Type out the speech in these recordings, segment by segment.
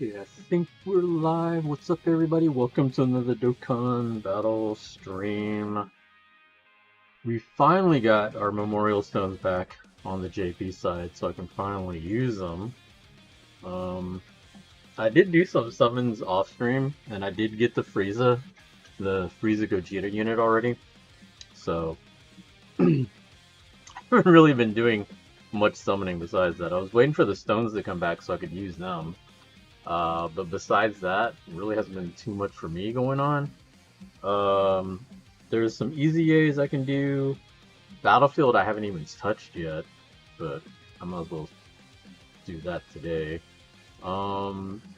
Okay, I think we're live. What's up, everybody? Welcome to another Dokkan battle stream. We finally got our Memorial Stones back on the JP side, so I can finally use them. I did do some summons off stream, and I did get the Frieza Gogeta unit already. So, I haven't really been doing much summoning besides that. I was waiting for the stones to come back so I could use them. But besides that, really hasn't been too much for me going on. There's some easy A's I can do. Battlefield I haven't even touched yet, but I might as well do that today.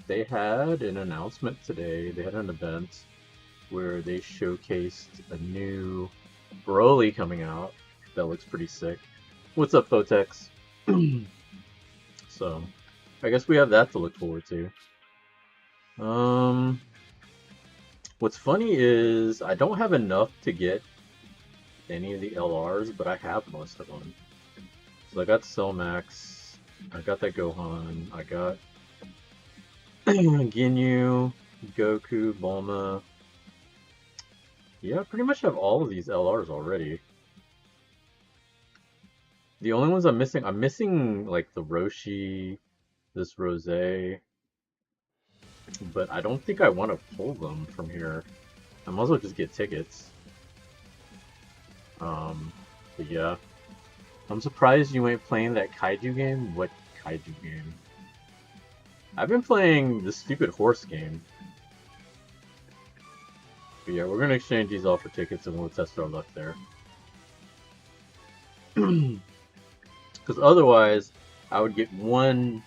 They had an announcement today. They had an event where they showcased a new Broly coming out. That looks pretty sick. What's up, Photex? So, I guess we have that to look forward to. What's funny is I don't have enough to get any of the LRs, but I have most of them. So I got Cellmax, I got that Gohan, I got Ginyu, Goku, Bulma. Yeah, I pretty much have all of these LRs already. The only ones I'm missing like the Roshi, this Rose, but I don't think I want to pull them from here. I might as well just get tickets. But yeah. I'm surprised you ain't playing that kaiju game. What kaiju game? I've been playing the stupid horse game. But yeah, we're gonna exchange these all for tickets and we'll test our luck there. Because otherwise, I would get one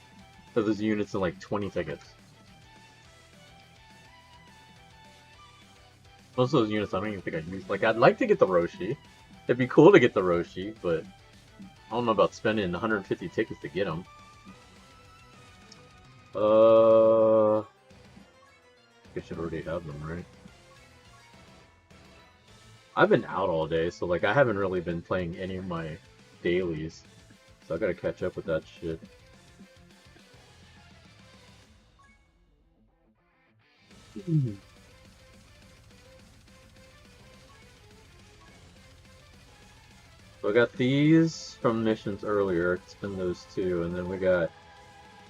of those units in like 20 tickets. Most of those units I don't even think I'd use. Like, I'd like to get the Roshi. It'd be cool to get the Roshi, but I don't know about spending 150 tickets to get them. I should already have them, right? I've been out all day, so like I haven't really been playing any of my dailies. So I gotta catch up with that shit. So I got these from missions earlier. It's been those two, and then we got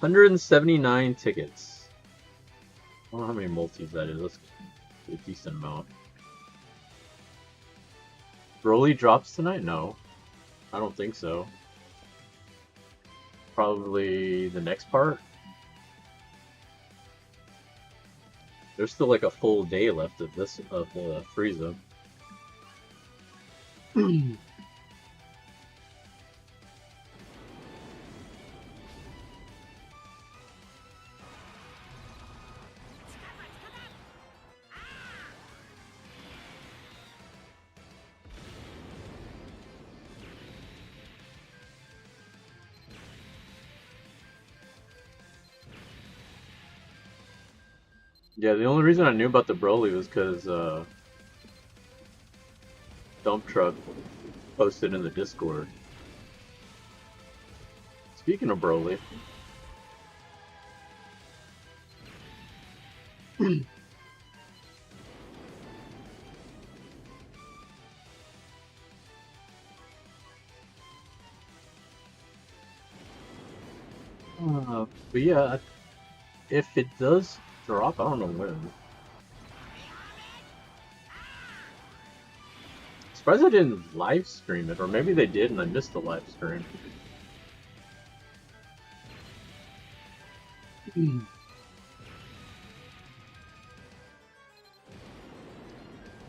179 tickets. I don't know how many multis that is. That's a decent amount. Broly drops tonight? No. I don't think so. Probably the next part? There's still like a full day left of this, of the Frieza. Yeah, the only reason I knew about the Broly was because Dump Truck posted in the Discord. Speaking of Broly, but yeah, if it does drop, I don't know when. Surprised I didn't live stream it, or maybe they did and I missed the live stream.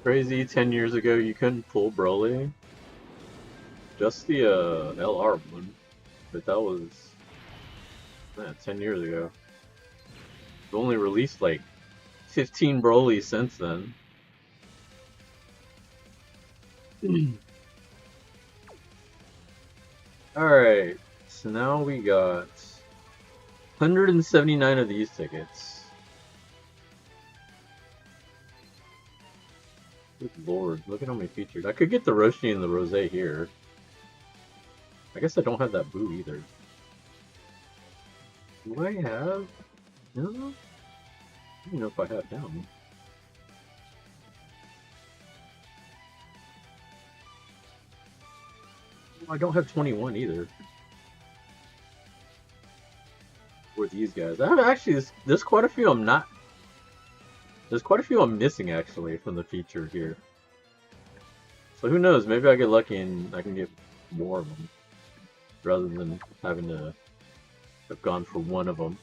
Crazy, 10 years ago you couldn't pull Broly. Just the LR one, but that was 10 years ago. They've only released like 15 Broly since then. Alright, so now we got 179 of these tickets. Good lord, look at how many features. I could get the Roshi and the Rose here. I guess I don't have that Boo either. Do I have? No? I don't know if I have him. I don't have 21 either. Or these guys. I have actually, there's quite a few I'm not. There's quite a few I'm missing actually from the feature here. So who knows? Maybe I get lucky and I can get more of them rather than having to have gone for one of them.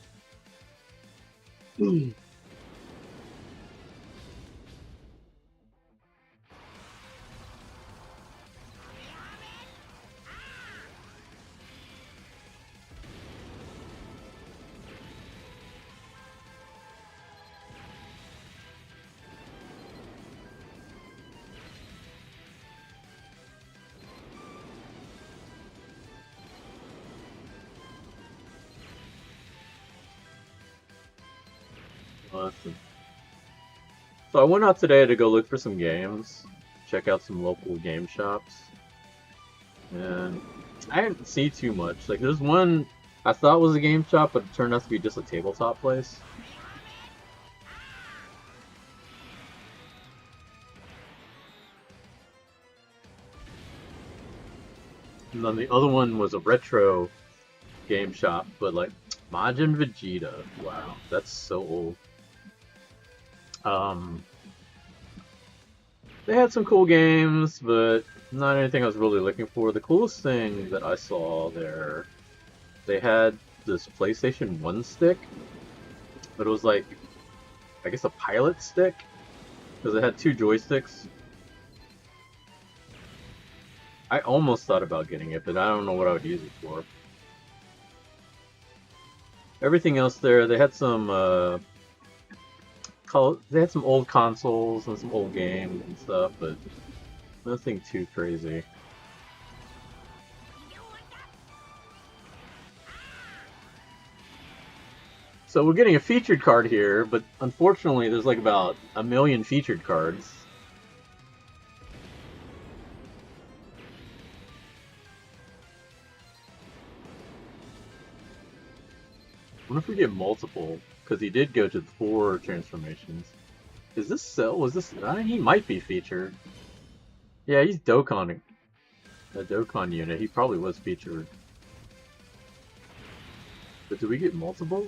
Awesome. So I went out today to go look for some games, check out some local game shops, and I didn't see too much. Like there's one I thought was a game shop, but it turned out to be just a tabletop place. And then the other one was a retro game shop, but like Majin Vegeta. Wow, that's so old. They had some cool games, but not anything I was really looking for. The coolest thing that I saw there, they had this PlayStation 1 stick, but it was like, I guess a pilot stick, because it had two joysticks. I almost thought about getting it, but I don't know what I would use it for. Everything else there, they had some old consoles and some old games and stuff, but nothing too crazy. So we're getting a featured card here, but unfortunately there's like about a million featured cards. I wonder if we get multiple, because he did go to 4 transformations. Is this Cell? Was this... he might be featured. Yeah, he's Dokkan. A Dokkan unit. He probably was featured. But do we get multiple?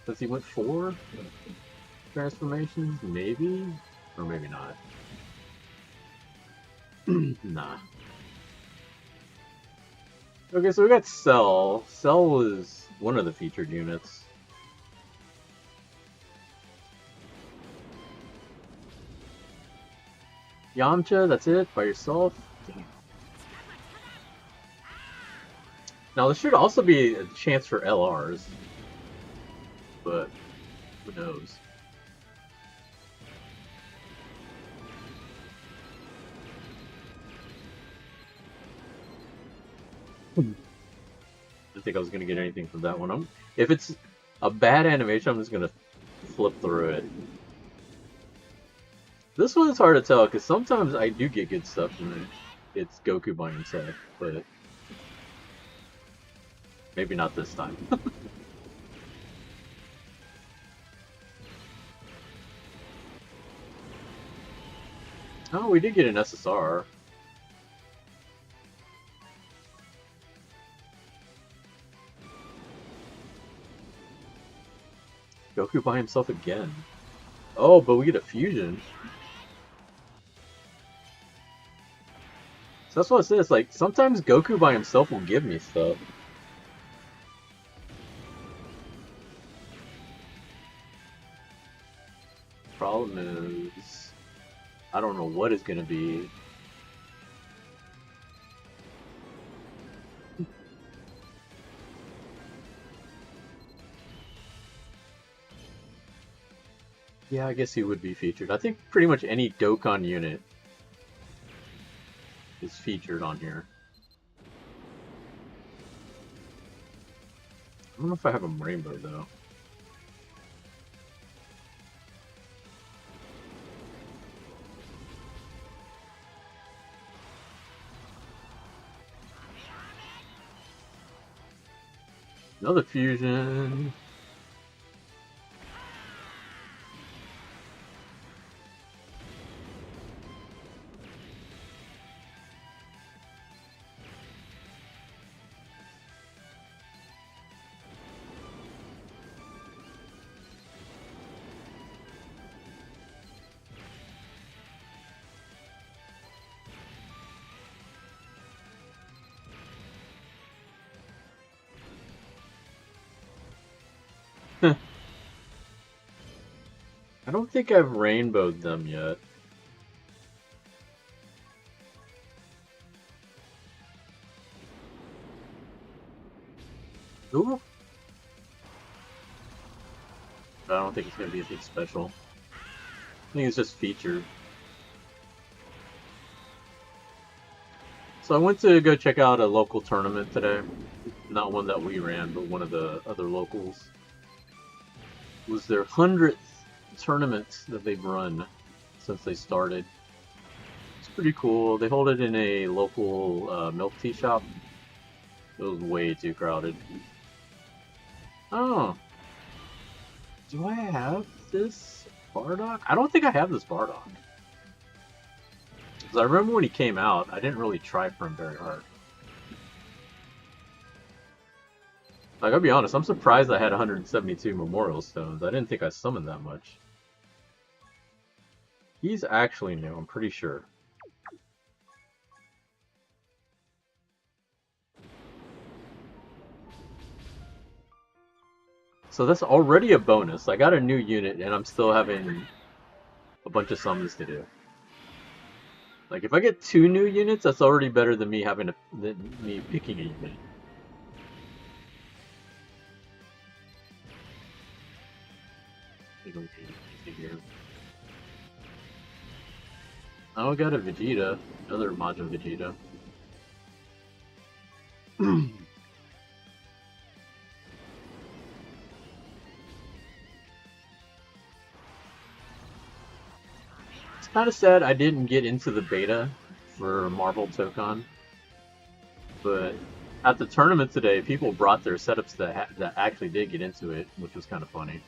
Does he went 4 transformations? Maybe? Or maybe not. Nah. Okay, so we got Cell. Cell was one of the featured units. Yamcha, that's it? By yourself? Damn. Now, there should also be a chance for LRs. But, who knows? I didn't think I was going to get anything from that one. If it's a bad animation, I'm just going to flip through it. This one's hard to tell, because sometimes I do get good stuff and it's Goku by himself, but maybe not this time. Oh, we did get an SSR. Goku by himself again. Oh, but we get a fusion. So that's what it says. Like, sometimes Goku by himself will give me stuff. Problem is, I don't know what it's gonna be. Yeah, I guess he would be featured. I think pretty much any Dokkan unit is featured on here. I don't know if I have him rainbow though. Another fusion. I don't think I've rainbowed them yet. Ooh. But I don't think it's gonna be anything special. I think it's just featured. So I went to go check out a local tournament today. Not one that we ran, but one of the other locals. It was their 100th tournament that they've run since they started. It's pretty cool. They hold it in a local milk tea shop. It was way too crowded. Oh. Do I have this Bardock? I don't think I have this Bardock. Because I remember when he came out, I didn't really try for him very hard. Like, I'll be honest, I'm surprised I had 172 Memorial Stones. I didn't think I summoned that much. He's actually new, I'm pretty sure. So that's already a bonus. I got a new unit, and I'm still having a bunch of summons to do. Like, if I get 2 new units, that's already better than me me picking a unit. Oh, I got a Vegeta, another Majin Vegeta. It's kind of sad I didn't get into the beta for Marvel Dokkan, but at the tournament today, people brought their setups that actually did get into it, which was kind of funny.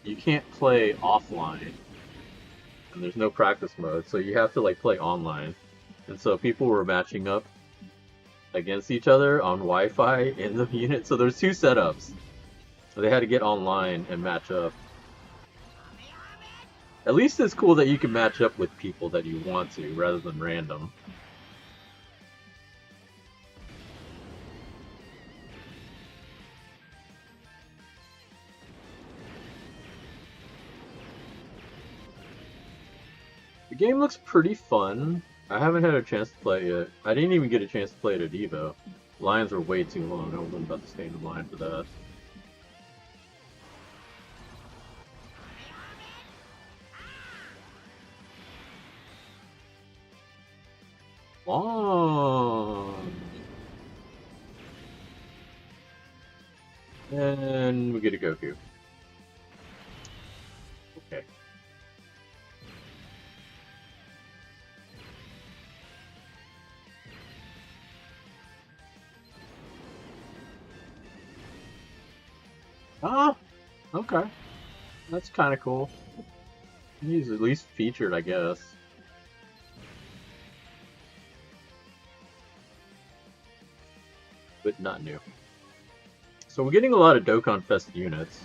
You can't play offline, and there's no practice mode, so you have to like play online. And so people were matching up against each other on Wi-Fi in the unit. So there's 2 setups. So they had to get online and match up. At least it's cool that you can match up with people that you want to, rather than random. The game looks pretty fun. I haven't had a chance to play it. I didn't even get a chance to play it at Evo. Lines were way too long. I wasn't about to stay in line for that. Long. And we get a Goku. Okay. Ah, okay. That's kind of cool. He's at least featured, I guess. But not new. So we're getting a lot of Dokkan Fest units.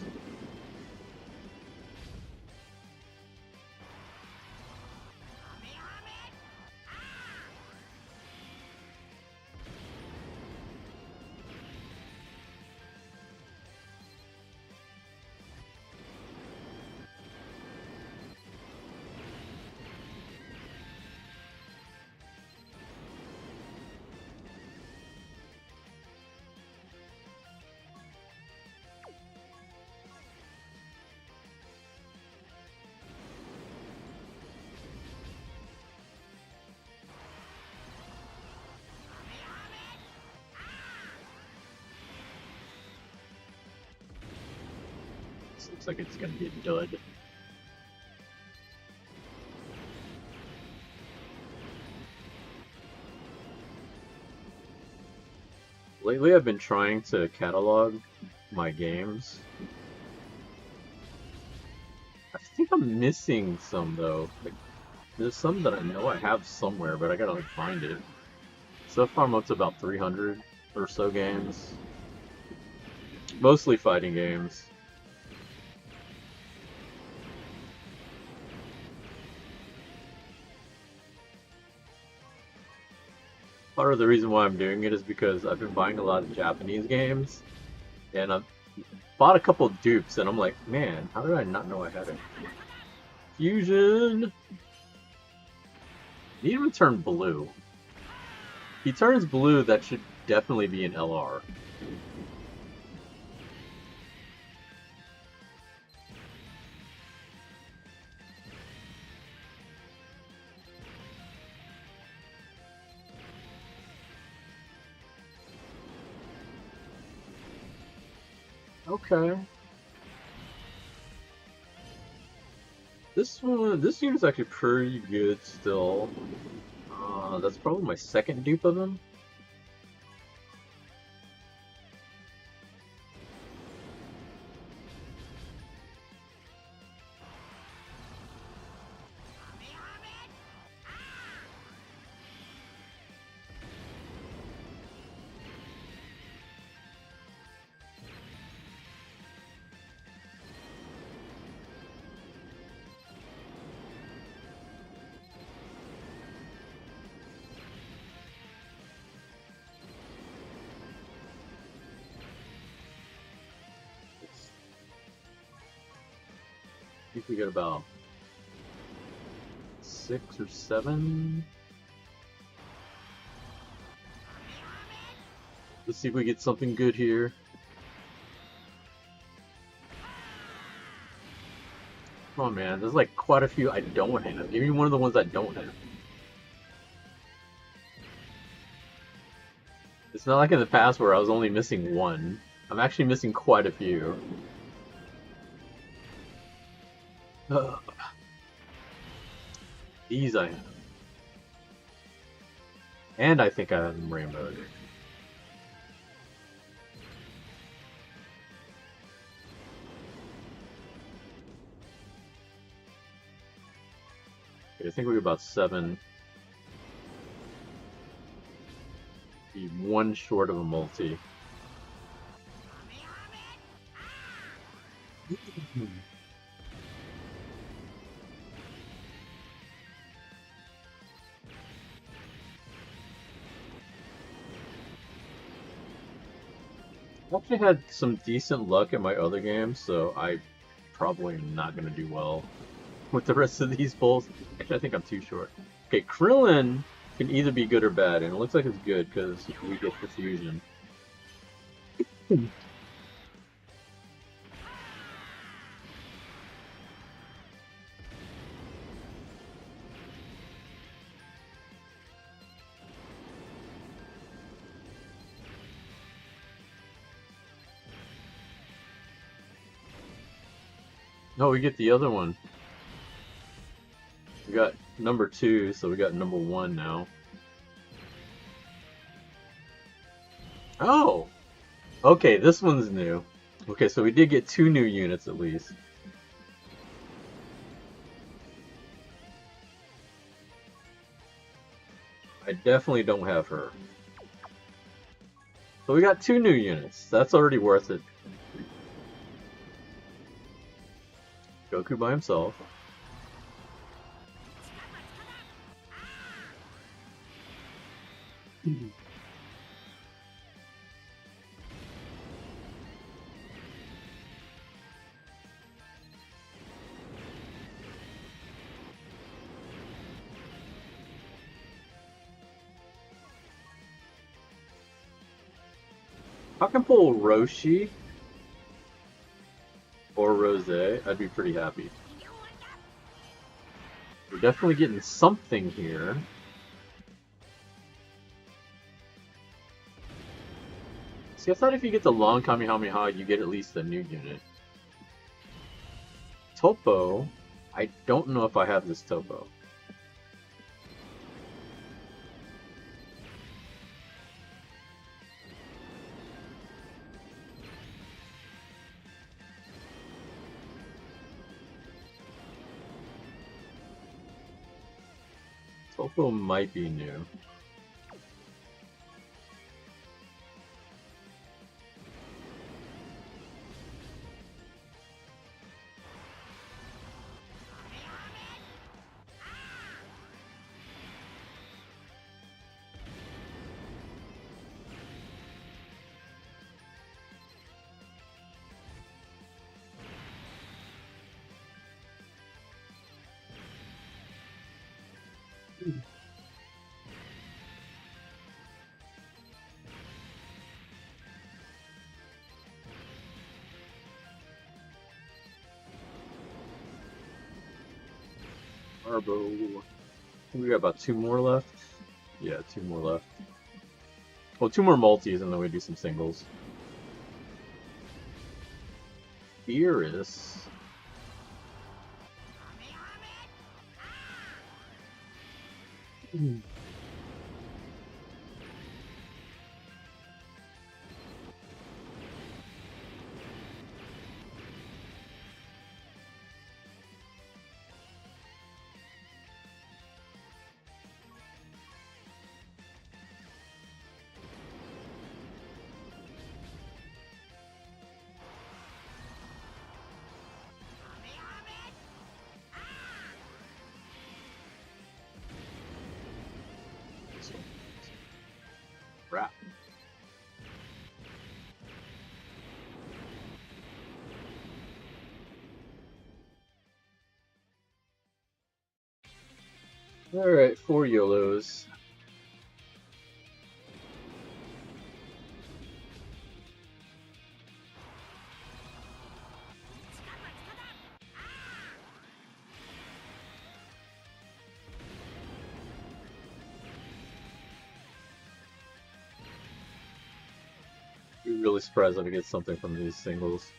This looks like it's gonna be a dud. Lately I've been trying to catalog my games. I think I'm missing some though. Like, there's some that I know I have somewhere, but I gotta like find it. So far I'm up to about 300 or so games. Mostly fighting games. Part of the reason why I'm doing it is because I've been buying a lot of Japanese games, and fought a couple dupes, and I'm like, man, how did I not know I had it? Fusion! Need him to turn blue. He turns blue, that should definitely be an LR. Okay. This unit's actually pretty good still. That's probably my second dupe of him. I think we got about 6 or 7. Let's see if we get something good here. Come on, man. There's like quite a few I don't have. Give me one of the ones I don't have. It's not like in the past where I was only missing one. I'm actually missing quite a few. These I have. And I think I have them rainbowed. Okay, I think we're about 7. Be one short of a multi. I actually had some decent luck in my other games, so I probably am not going to do well with the rest of these pulls. Actually, I think I'm too short. Okay, Krillin can either be good or bad, and it looks like it's good because we get the fusion. No, we get the other one. We got number 2, so we got number 1 now. Oh! Okay, this one's new. Okay, so we did get 2 new units at least. I definitely don't have her. So we got 2 new units. That's already worth it. Goku by himself. I can pull Roshi or Rose. I'd be pretty happy. We're definitely getting something here. See, I thought if you get the long Kamehameha, you get at least a new unit. Topo, I don't know if I have this Topo. Topo might be new. Arbo. We got about 2 more left. Yeah, 2 more left. Well, 2 more multis, and then we do some singles. Beerus. Wrap. Alright, 4 YOLOs. Be really surprised if I get something from these singles.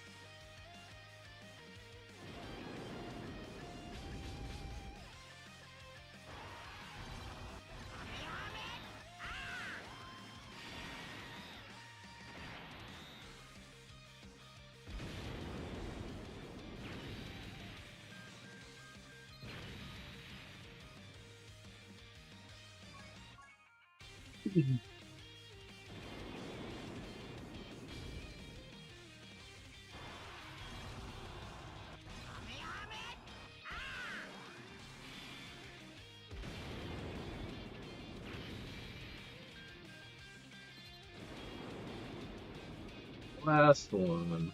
Last one.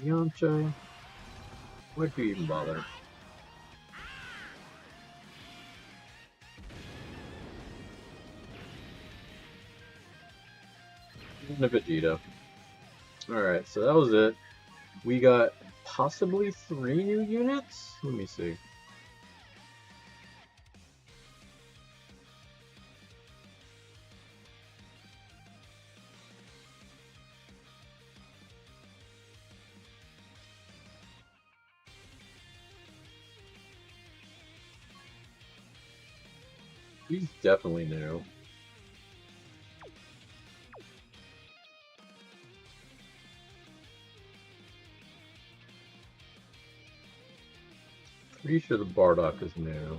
Yamcha. Why'd you even bother? And a Vegeta. Alright, so that was it. We got possibly 3 new units? Let me see. He's definitely new. Pretty sure the Bardock is new.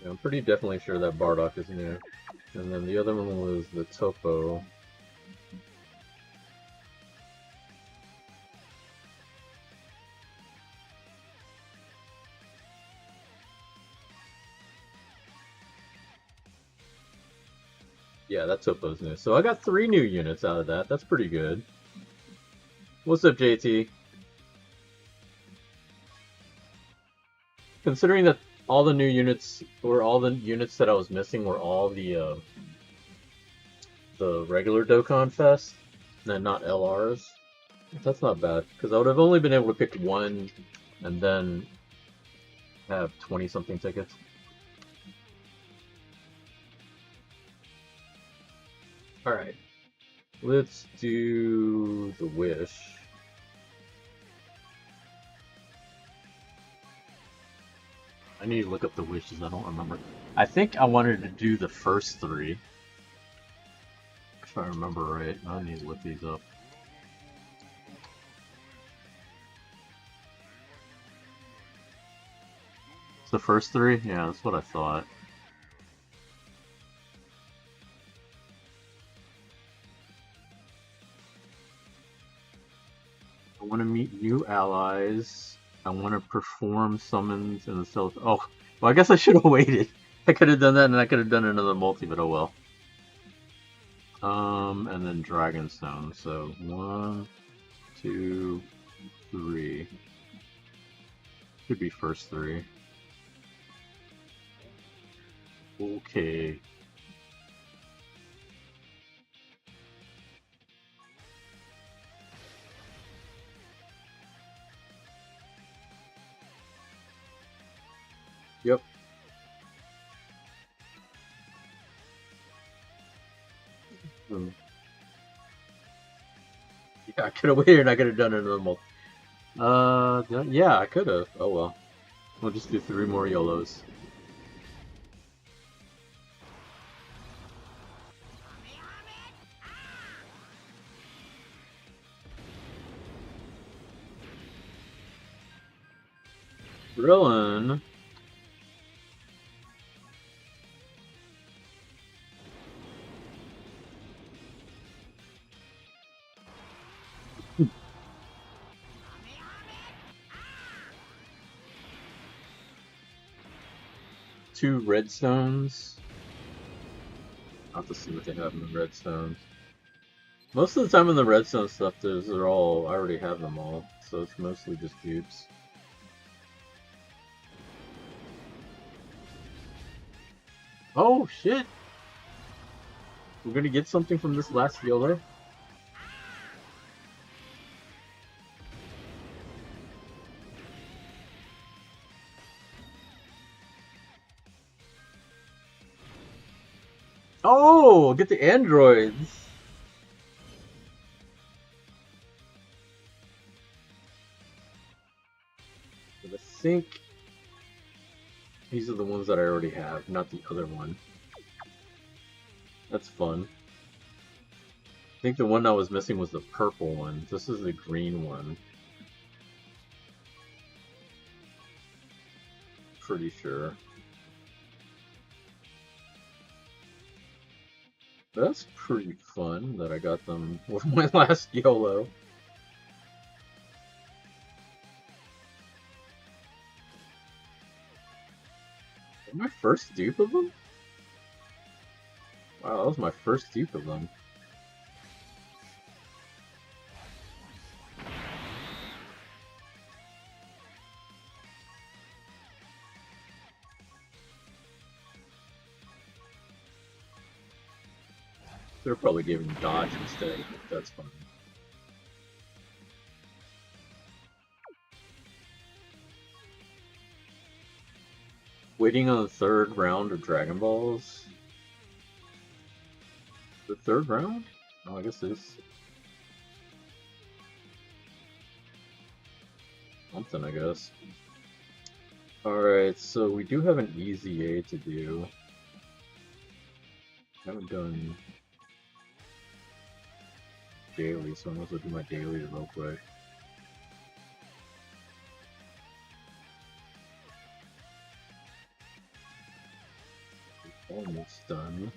Yeah, I'm pretty definitely sure that Bardock is new. And then the other one was the Topo. Yeah, that Topo's new. So I got 3 new units out of that. That's pretty good. What's up, JT? Considering that all the new units, or all the units that I was missing were all the regular Dokkan Fest, and not LRs, that's not bad. Because I would have only been able to pick one, and then have 20-something tickets. Alright. Let's do the Wish. I need to look up the wishes, I don't remember. I think I wanted to do the first 3. If I remember right. I need to look these up. It's the first 3? Yeah, that's what I thought. I want to meet new allies. I want to perform summons in the stealth. Oh, well, I guess I should have waited. I could have done that, and I could have done another multi, but oh well. And then Dragonstone. So 1, 2, 3. Should be first 3. Okay. Yep. Yeah, I could have waited and I could have done another multi. Yeah, I could have. Oh well. We'll just do 3 more YOLOs. Drillin'. Two redstones. I'll have to see what they have in the redstones. Most of the time in the redstone stuff, they're all, I already have them all, so it's mostly just dupes. Oh shit! We're gonna get something from this last YOLO? Oh! Get the androids! I think these are the ones that I already have, not the other one. That's fun. I think the one I was missing was the purple one. This is the green one. Pretty sure. That's pretty fun that I got them with my last YOLO. My first dupe of them? Wow, that was my first dupe of them. They're probably giving dodge instead. That's fine. Waiting on the 3rd round of Dragon Balls. The 3rd round? Oh, I guess it's something, I guess. Alright, so we do have an easy A to do. I haven't done daily, so I might as well do my daily real quick. Almost done.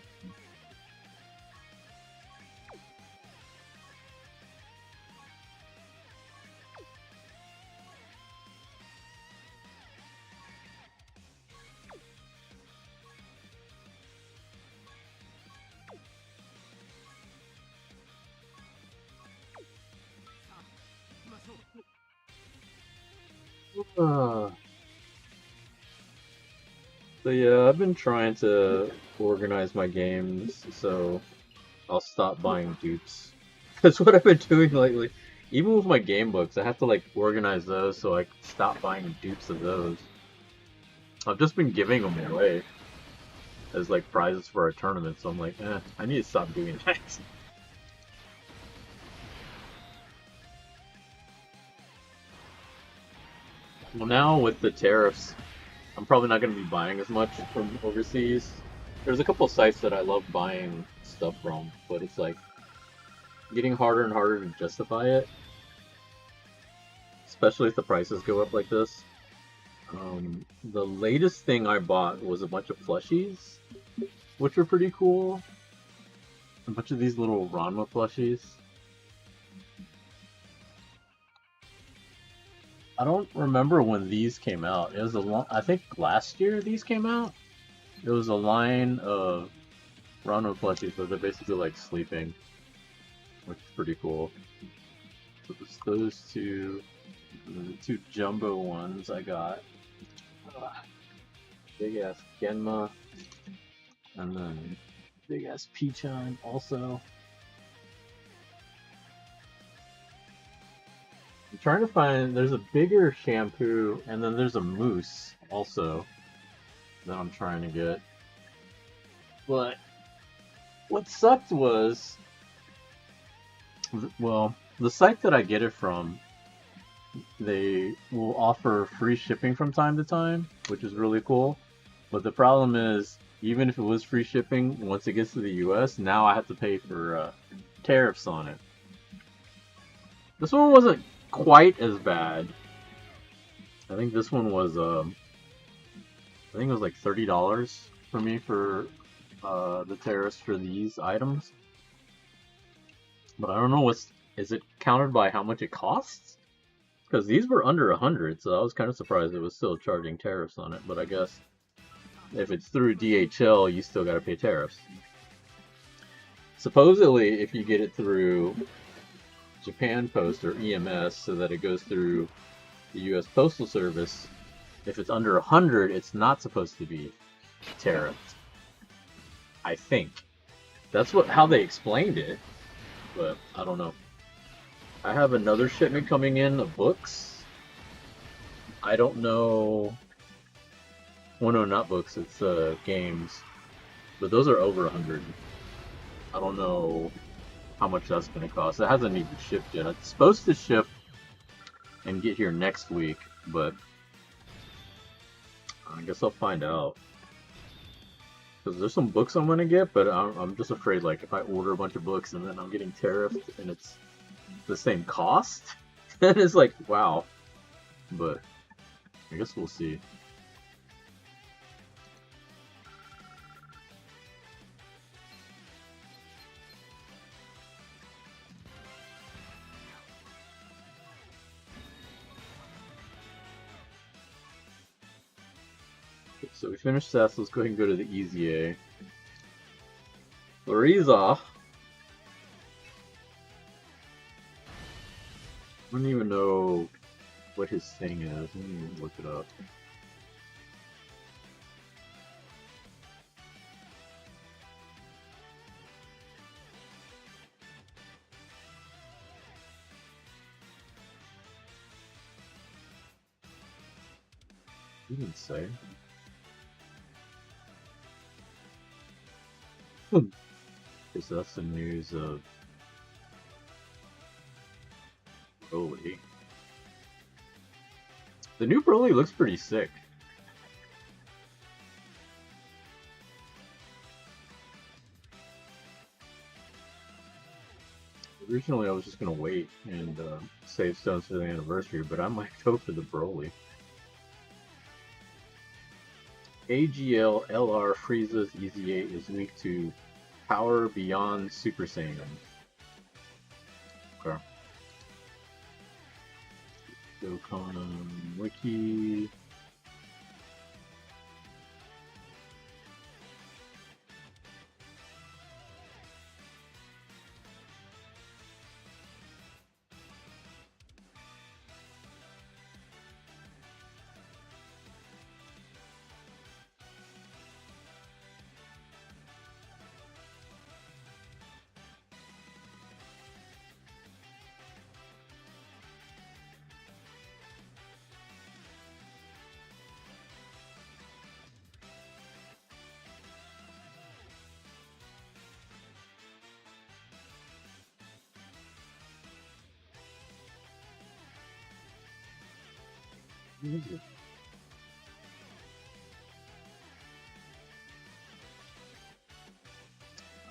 So yeah, I've been trying to organize my games, so I'll stop buying dupes. That's what I've been doing lately. Even with my game books, I have to like organize those so I can stop buying dupes of those. I've just been giving them away as like prizes for a tournament, so I'm like, I need to stop doing that. Well, now with the tariffs, I'm probably not going to be buying as much from overseas. There's a couple sites that I love buying stuff from, but it's like getting harder and harder to justify it, especially if the prices go up like this. The latest thing I bought was a bunch of plushies, which are pretty cool. A bunch of these little Ranma plushies. I don't remember when these came out. It was a long, I think last year these came out. It was a line of Rano plushies, but they're basically like sleeping, which is pretty cool. So it's those two, the two jumbo ones I got. Big ass Genma, and then big ass Pichon also. I'm trying to find, there's a bigger shampoo, and then there's a mousse also that I'm trying to get. But what sucked was, well, the site that I get it from, they will offer free shipping from time to time, which is really cool. But the problem is, even if it was free shipping, once it gets to the US, now I have to pay for tariffs on it. This one wasn't quite as bad. I think this one was, I think it was like $30 for me for the tariffs for these items. But I don't know, is it counted by how much it costs? Because these were under 100, so I was kind of surprised it was still charging tariffs on it. But I guess if it's through DHL, you still got to pay tariffs. Supposedly, if you get it through Japan Post or EMS, so that it goes through the U.S. Postal Service, if it's under 100, it's not supposed to be tariffed. I think that's how they explained it, but I don't know. I have another shipment coming in of books. I don't know. Well, no, not books. It's games, but those are over 100. I don't know how much that's going to cost. It hasn't even shipped yet. It's supposed to ship and get here next week, but I guess I'll find out. Because there's some books I'm going to get, but I'm just afraid, like, if I order a bunch of books and then I'm getting tariffed and it's the same cost, then it's like, wow. But I guess we'll see. So we finished that, so let's go ahead and go to the Easy A. Lariza. I don't even know what his thing is. Let me look it up. He didn't say. Because that's the news of Broly. The new Broly looks pretty sick. Originally I was just gonna wait and save stones for the anniversary, but I might go for the Broly. AGL LR Frieza's Easy 8 is weak to Power Beyond Super Saiyan. Okay. Dokkan Wiki.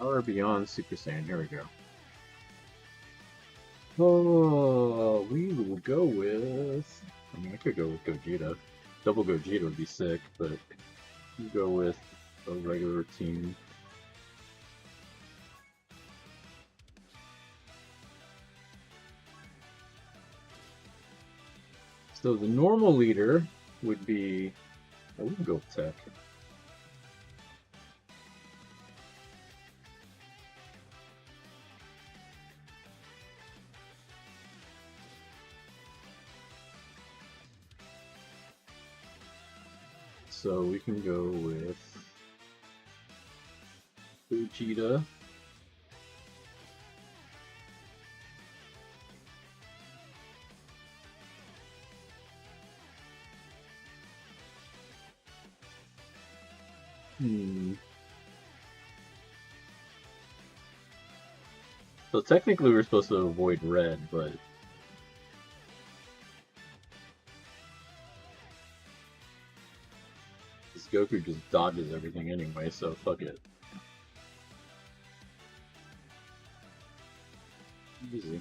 Power Beyond Super Saiyan. Here we go. Oh, we will go with. I mean, I could go with Gogeta. Double Gogeta would be sick, but we'll go with a regular team. So the normal leader would be... Oh, we can go with tech. So we can go with Vegeta. So technically we're supposed to avoid red, but this Goku just dodges everything anyway, so fuck it. Easy.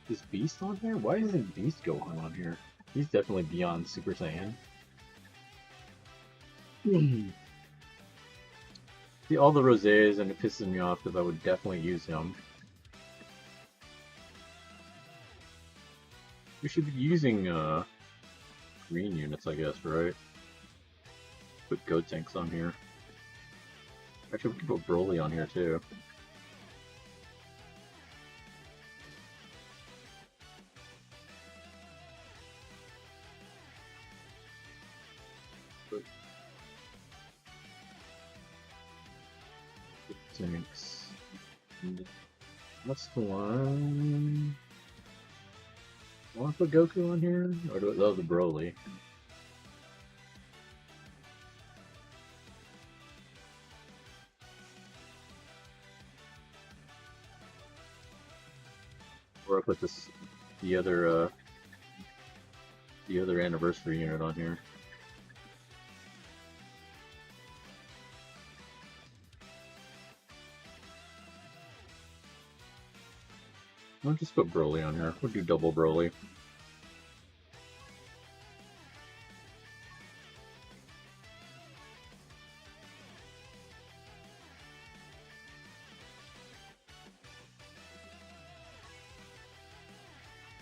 Is Beast on here? Why isn't Beast Gohan on here? He's definitely beyond Super Saiyan. See all the rosés and it pisses me off because I would definitely use him. We should be using green units, I guess, right? Put Gotenks on here. Actually, we could put Broly on here too. Gotenks. What's the one? I want to put Goku on here, or do I love the Broly? Or I put this the other anniversary unit on here. I'll just put Broly on here. We'll do double Broly.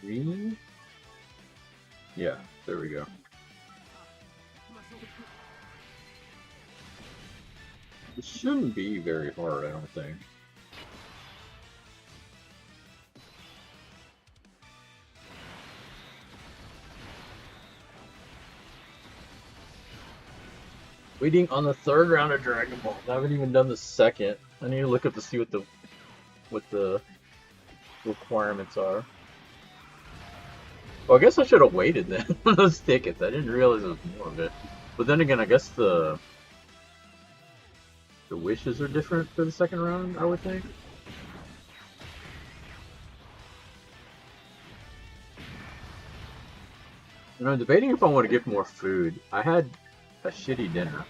Green? Yeah, there we go. It shouldn't be very hard, I don't think. Waiting on the third round of Dragon Ball. I haven't even done the second. I need to look up to see what the requirements are. Well, I guess I should have waited then for those tickets. I didn't realize there was more of it. But then again, I guess the wishes are different for the second round, I would think. You know, I'm debating if I want to get more food. I had a shitty dinner.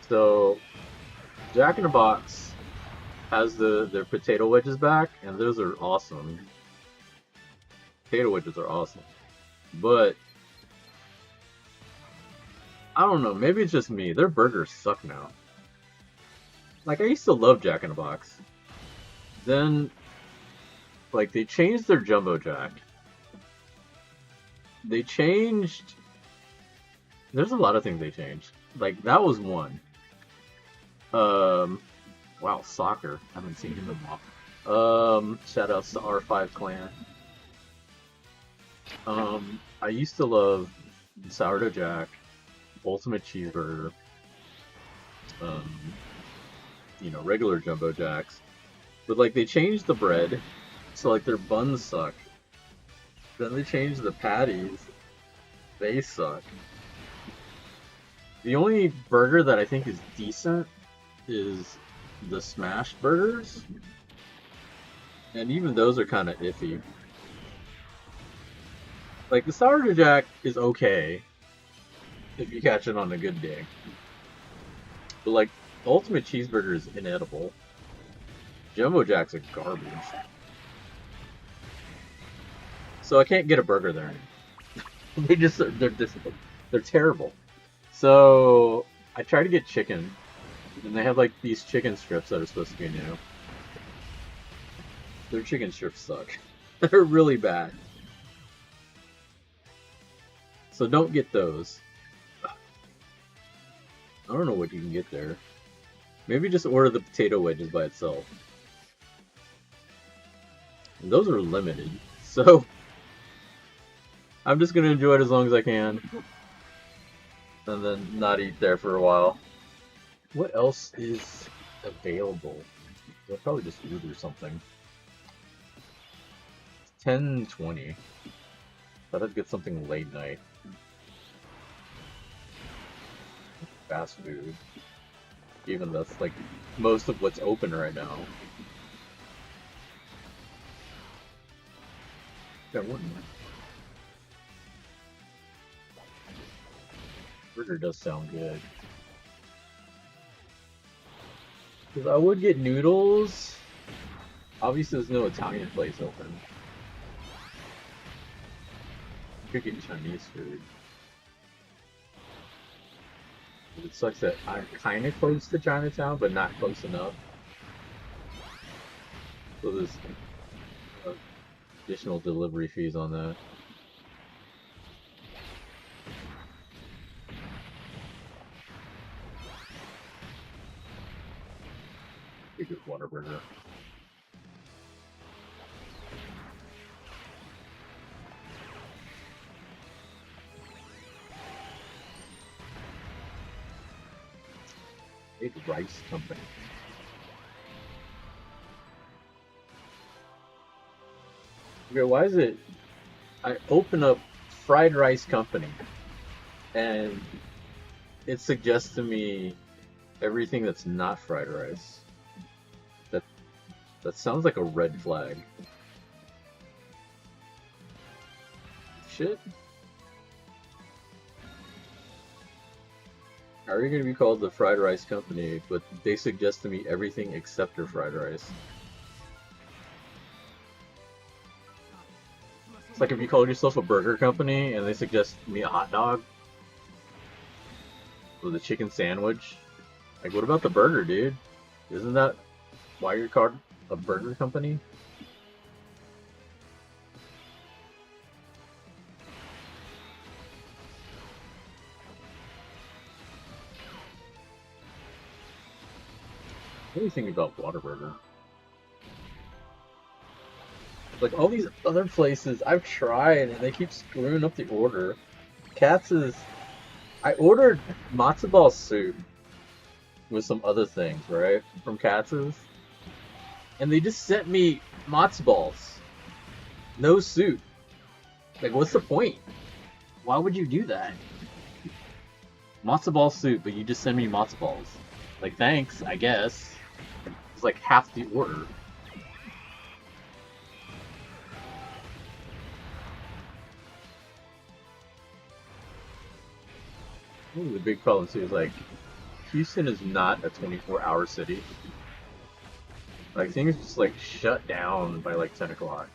So, Jack in the Box has their potato wedges back, and those are awesome. Potato wedges are awesome. But, I don't know, maybe it's just me. Their burgers suck now. Like, I used to love Jack in the Box. Then, like, they changed their Jumbo Jack. They changed... There's a lot of things they changed. Like, that was one. Wow, soccer. I haven't seen him in a while. Shout outs to R5 Clan. I used to love Sourdough Jack, Ultimate Cheeseburger, you know, regular Jumbo Jacks. But, like, they changed the bread, so, like, their buns suck. Then they changed the patties. They suck. The only burger that I think is decent is the smash burgers. And even those are kind of iffy. Like, the Sourdough Jack is okay if you catch it on a good day. But, like, the Ultimate Cheeseburger is inedible. Jumbo Jacks are garbage. So I can't get a burger there anymore. They're terrible. So I try to get chicken, and they have like these chicken strips that are supposed to be new. Their chicken strips suck. They're really bad. So don't get those. I don't know what you can get there. Maybe just order the potato wedges by itself. And those are limited, so I'm just gonna enjoy it as long as I can. And then not eat there for a while. What else is available? I'll probably just order something. 10:20. Thought I'd get something late night. Fast food. Even that's like most of what's open right now. Yeah, wouldn't. Burger does sound good. Because I would get noodles. Obviously, there's no Italian place open. Could get Chinese food. It sucks that I'm kind of close to Chinatown, but not close enough. So there's additional delivery fees on that. A good Whataburger. Big rice company. Okay, why is it I open up fried rice company and it suggests to me everything that's not fried rice? That sounds like a red flag. Shit. How are you going to be called the fried rice company, but they suggest to me everything except their fried rice? It's like if you called yourself a burger company and they suggest me a hot dog with a chicken sandwich. Like, what about the burger, dude? Isn't that why you're called a burger company? What do you think about Whataburger? Like, all these other places I've tried and they keep screwing up the order. Katz's, I ordered matzo ball soup with some other things, right? From Katz's. And they just sent me matzo balls. No soup. Like, what's the point? Why would you do that? Matzo ball soup, but you just send me matzo balls. Like, thanks, I guess. It's like half the order. Ooh, the big problem too is like, Houston is not a 24-hour city. Like, things just like shut down by like 10 o'clock.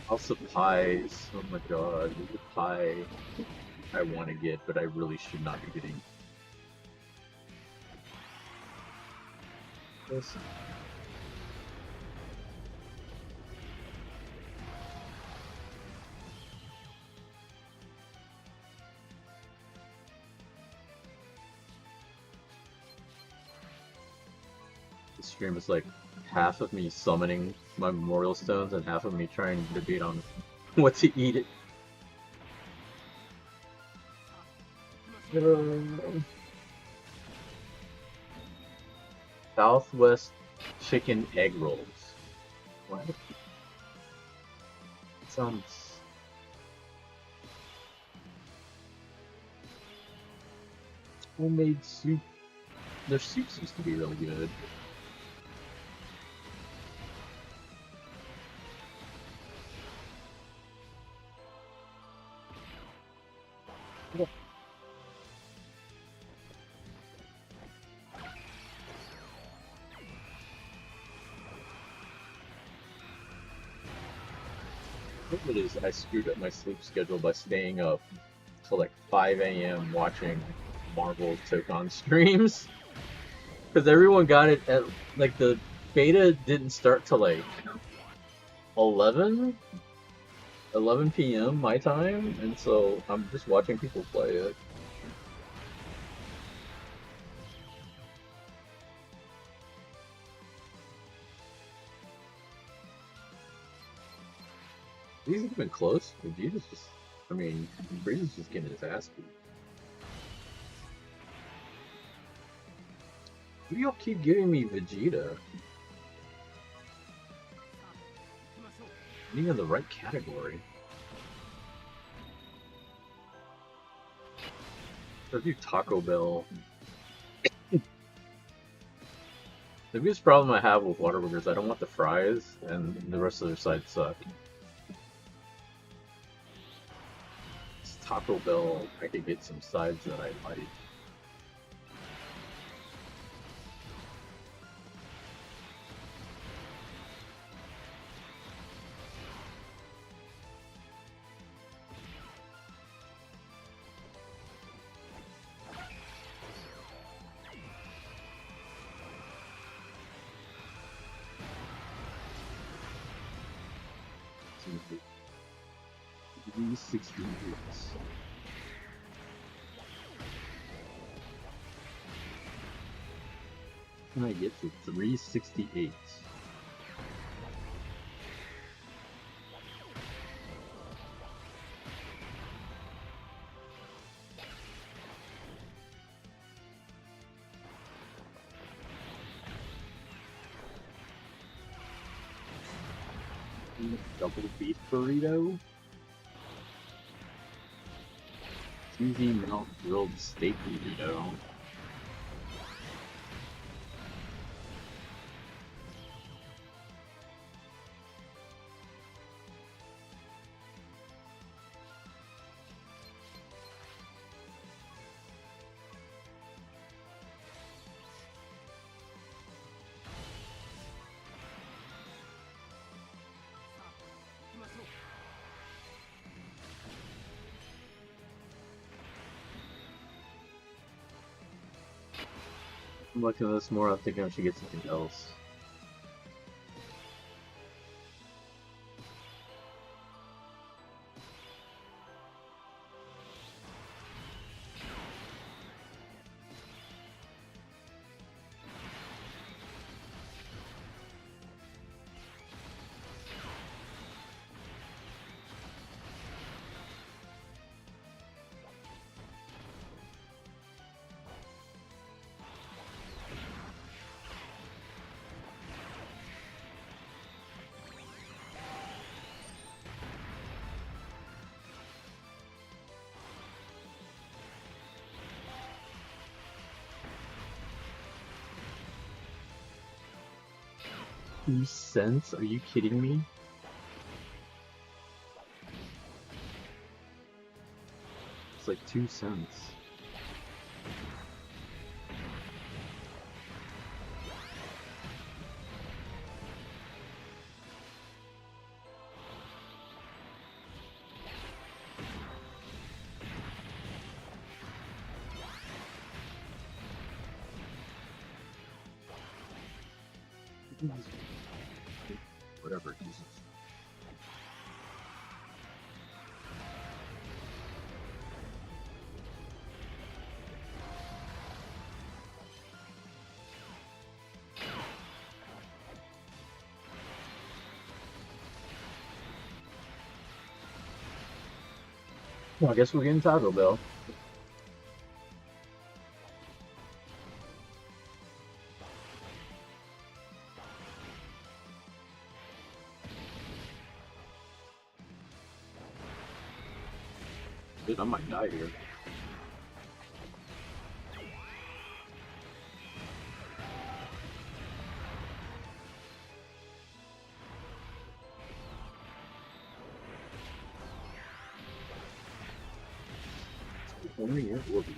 Also pies, oh my god, the pie I want to get, but I really should not be getting. This. The stream is like half of me summoning my memorial stones and half of me trying to debate on what to eat. Southwest chicken egg rolls. What? Sounds. Homemade soup. Their soups used to be really good. What it is, I screwed up my sleep schedule by staying up till like 5 a.m. watching Marvel Dokkan streams because everyone got it at like the beta didn't start till like 11 p.m. my time, and so I'm just watching people play it. He's even close. Vegeta's just, I mean, Frieza's just getting his ass beat. Why do y'all keep giving me Vegeta? I'm in the right category. Let's do Taco Bell. The biggest problem I have with Whataburger is I don't want the fries, and the rest of their sides suck. It's Taco Bell, I could get some sides that I like. These 60 units. Can I get to 368? Double beef burrito? Cheesy melt grilled steak burrito. I'm looking at this more, I'm thinking I should get something else. $0.02? Are you kidding me? It's like 2 cents. Whatever, Jesus. Well, I guess we're getting Taco Bell. Dude, I might die here. Only it will be.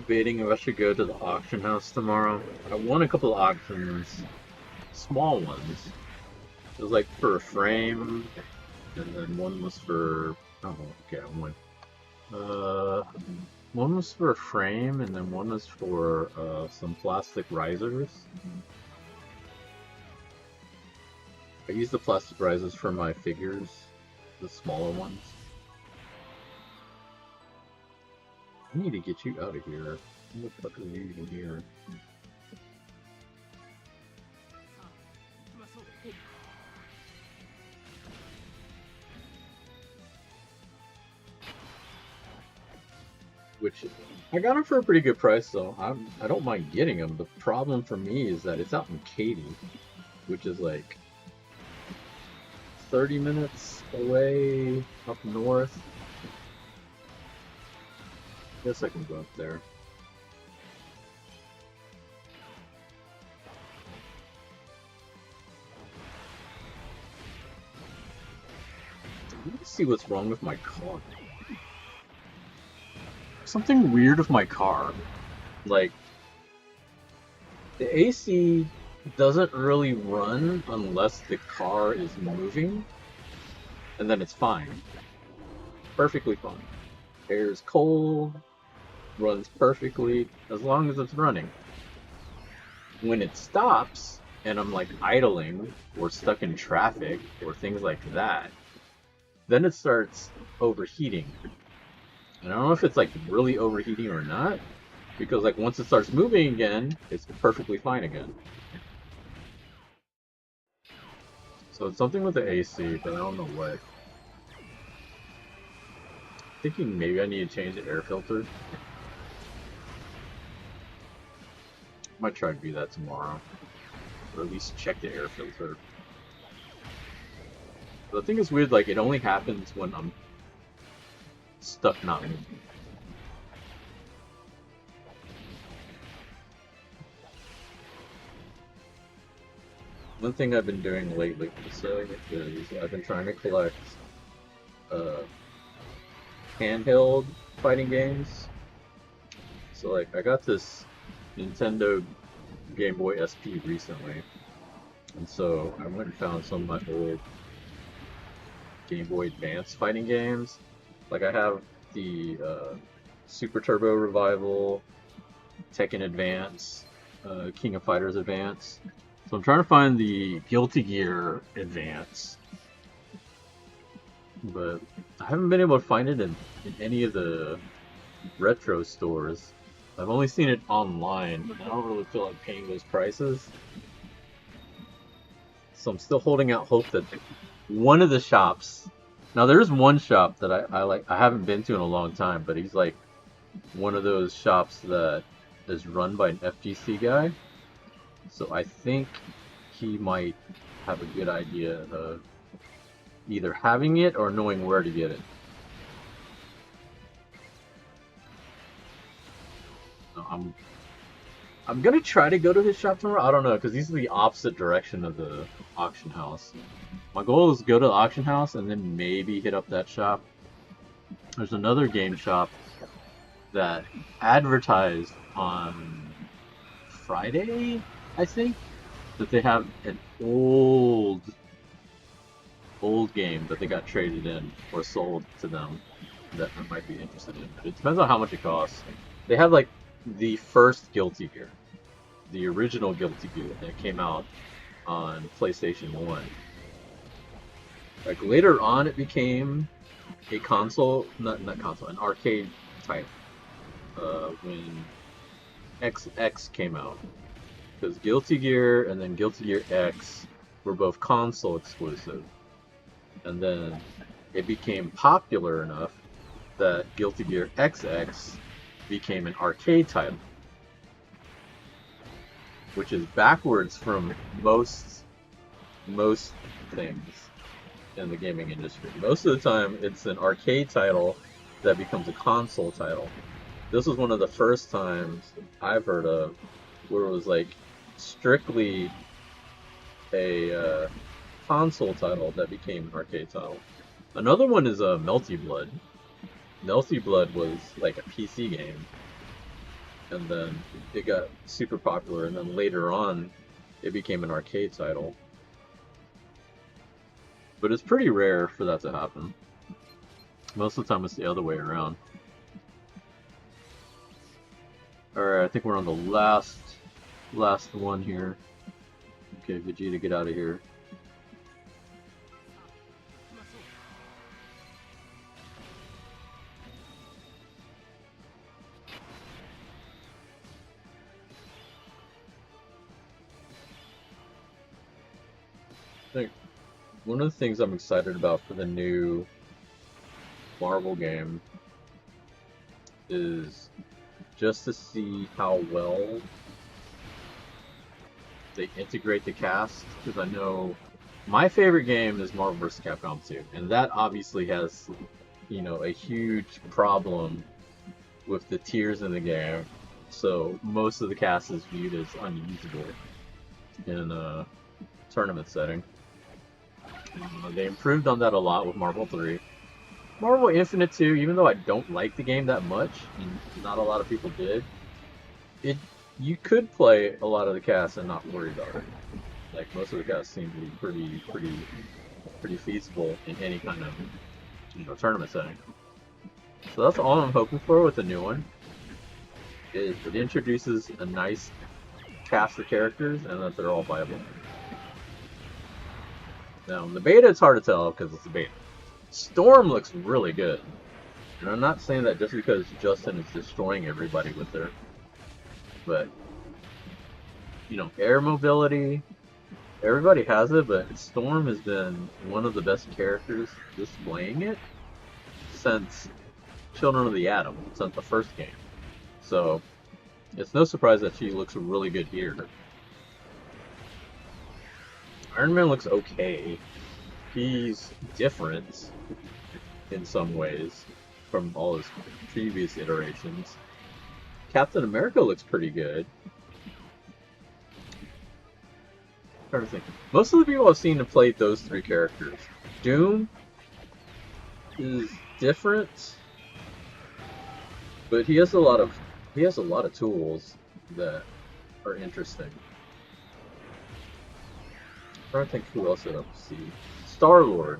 debating if I should go to the auction house tomorrow. I won a couple of auctions, small ones. It was like for a frame, and then one was for, oh, okay, I won. One was for a frame, and then one was for some plastic risers. I use the plastic risers for my figures, the smaller ones. I need to get you out of here. What the fuck are you even here? Which I got them for a pretty good price, though. I don't mind getting them. The problem for me is that it's out in Katy, which is like 30 minutes away up north. Guess I can go up there. Let me see what's wrong with my car. Something weird with my car. Like, the AC doesn't really run unless the car is moving, and then it's fine. Perfectly fine. Air's cold, runs perfectly, as long as it's running. When it stops, and I'm like idling, or stuck in traffic, or things like that, then it starts overheating. And I don't know if it's like really overheating or not, because like once it starts moving again, it's perfectly fine again. So it's something with the AC, but I don't know what. Thinking maybe I need to change the air filter. Might try to do that tomorrow, or at least check the air filter. But I think it's weird, like it only happens when I'm stuck not moving. One thing I've been doing lately is I've been trying to collect handheld fighting games. So like I got this Nintendo Game Boy SP recently, and so I went and found some of my old Game Boy Advance fighting games. Like I have the Super Turbo Revival, Tekken Advance, King of Fighters Advance. So I'm trying to find the Guilty Gear Advance, but I haven't been able to find it in any of the retro stores. I've only seen it online, but I don't really feel like paying those prices. So I'm still holding out hope that one of the shops. Now there's one shop that I haven't been to in a long time, but he's like one of those shops that is run by an FGC guy. So I think he might have a good idea of either having it or knowing where to get it. I'm gonna try to go to his shop tomorrow. I don't know, because he's in the opposite direction of the auction house. My goal is to go to the auction house and then maybe hit up that shop. There's another game shop that advertised on Friday, I think, that they have an old game that they got traded in or sold to them that I might be interested in. It depends on how much it costs. They have like the first Guilty Gear, the original Guilty Gear that came out on PlayStation 1. Like later on, it became a console, not console, an arcade type. When XX came out, because Guilty Gear and then Guilty Gear X were both console exclusive, and then it became popular enough that Guilty Gear XX became an arcade title, which is backwards from most things in the gaming industry. Most of the time, it's an arcade title that becomes a console title. This was one of the first times I've heard of where it was like strictly a console title that became an arcade title. Another one is Melty Blood. Melty Blood was like a PC game, and then it got super popular, and then later on, it became an arcade title. But it's pretty rare for that to happen. Most of the time, it's the other way around. Alright, I think we're on the last one here. Okay, Vegeta, get out of here. I think one of the things I'm excited about for the new Marvel game is just to see how well they integrate the cast, because I know my favorite game is Marvel vs. Capcom 2, and that obviously has, you know, a huge problem with the tiers in the game, so most of the cast is viewed as unusable in a tournament setting. They improved on that a lot with Marvel 3. Marvel Infinite 2, even though I don't like the game that much, and not a lot of people did, you could play a lot of the cast and not worry about it. Like, most of the cast seem to be pretty feasible in any kind of, you know, tournament setting. So that's all I'm hoping for with the new one. It introduces a nice cast of characters and that they're all viable. Now, in the beta, it's hard to tell because it's a beta. Storm looks really good. And I'm not saying that just because Justin is destroying everybody with her. But, you know, air mobility, everybody has it, but Storm has been one of the best characters displaying it since Children of the Atom, since the first game. So, it's no surprise that she looks really good here. Iron Man looks okay. He's different in some ways from all his previous iterations. Captain America looks pretty good. I'm trying to think. Most of the people I've seen have played those three characters. Doom is different, but he has a lot of tools that are interesting. I'm trying to think who else did I see. Star-Lord.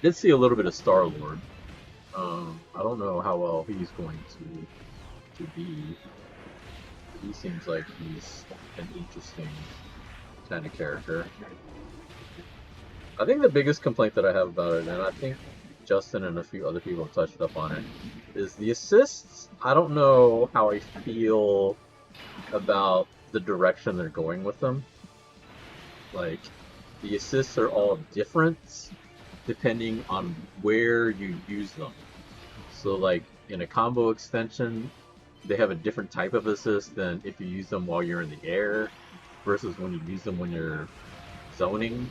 Did see a little bit of Star-Lord. I don't know how well he's going to be. He seems like he's an interesting kind of character. I think the biggest complaint that I have about it, and I think Justin and a few other people have touched up on it, is the assists. I don't know how I feel about the direction they're going with them. Like, the assists are all different depending on where you use them. So, like, in a combo extension, they have a different type of assist than if you use them while you're in the air versus when you use them when you're zoning.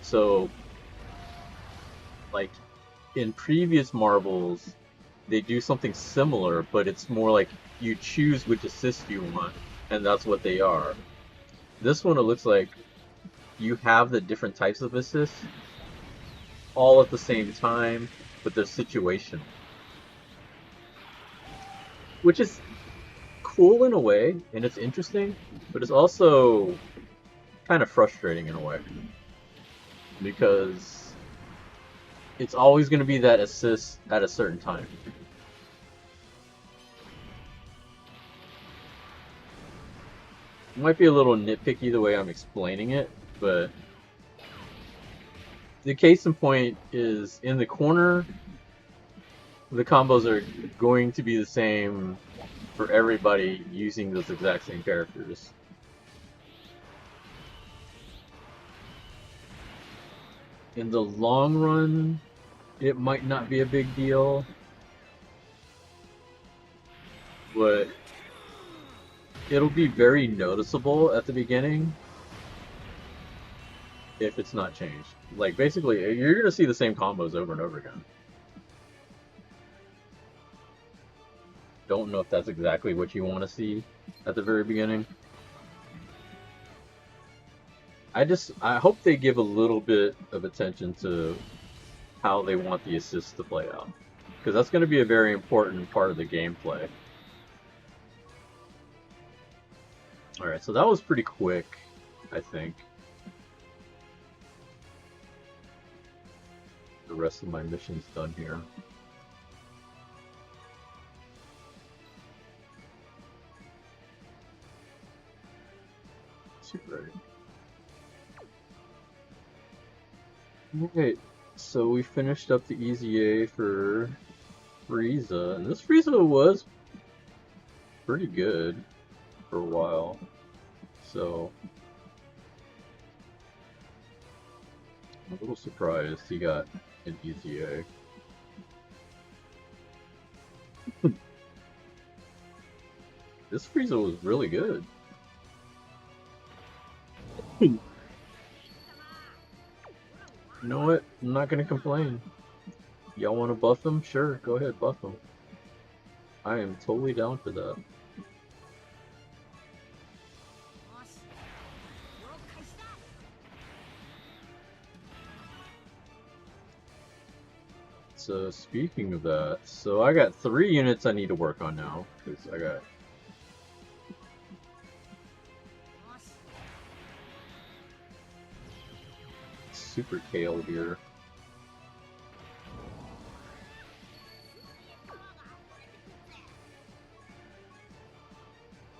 So, like, in previous Marvels, they do something similar, but it's more like you choose which assist you want, and that's what they are. This one, it looks like you have the different types of assists all at the same time, but they're situational. Which is cool in a way, and it's interesting, but it's also kind of frustrating in a way. Because it's always going to be that assist at a certain time. It might be a little nitpicky the way I'm explaining it, but the case in point is in the corner, the combos are going to be the same for everybody using those exact same characters. In the long run, it might not be a big deal, but it'll be very noticeable at the beginning if it's not changed. Like, basically, you're going to see the same combos over and over again. Don't know if that's exactly what you want to see at the very beginning. I hope they give a little bit of attention to how they want the assists to play out. Because that's going to be a very important part of the gameplay. Alright, so that was pretty quick, I think. The rest of my mission's done here. Super. Alright, so we finished up the Easy A for Frieza, and this Frieza was pretty good for a while, so I'm a little surprised he got an Easy A. This Frieza was really good. You know what? I'm not gonna complain. Y'all want to buff him? Sure, go ahead, buff him. I am totally down for that. So speaking of that, so I got 3 units I need to work on now, because I got Super Kale here.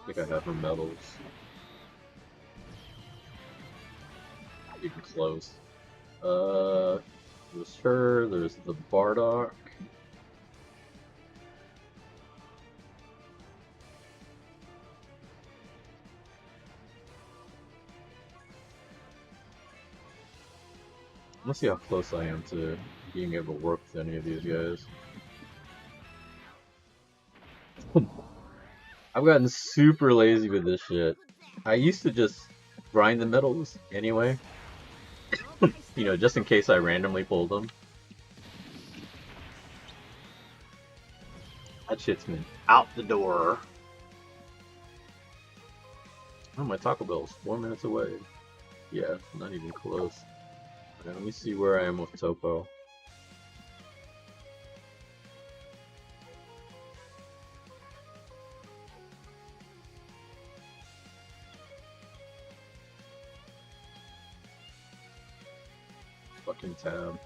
I think I have her medals. Even close. There's her, there's the Bardock. Let's see how close I am to being able to work with any of these guys. I've gotten super lazy with this shit. I used to just grind the medals anyway. You know, just in case I randomly pulled them. That shit's been out the door. Oh, my Taco Bell's 4 minutes away. Yeah, not even close. Okay, let me see where I am with Topo. Fucking tab.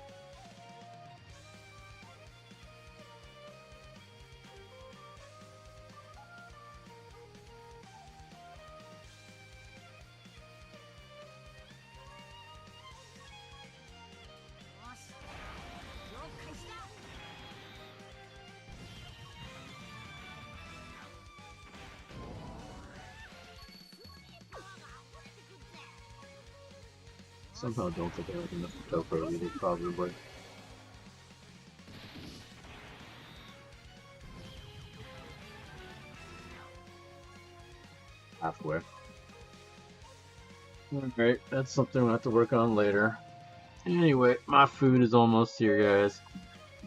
Somehow don't think I have enough Topo either, probably. Halfway. Alright, that's something we'll have to work on later. Anyway, my food is almost here, guys.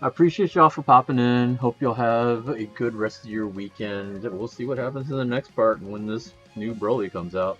I appreciate y'all for popping in. Hope y'all have a good rest of your weekend. We'll see what happens in the next part when this new Broly comes out.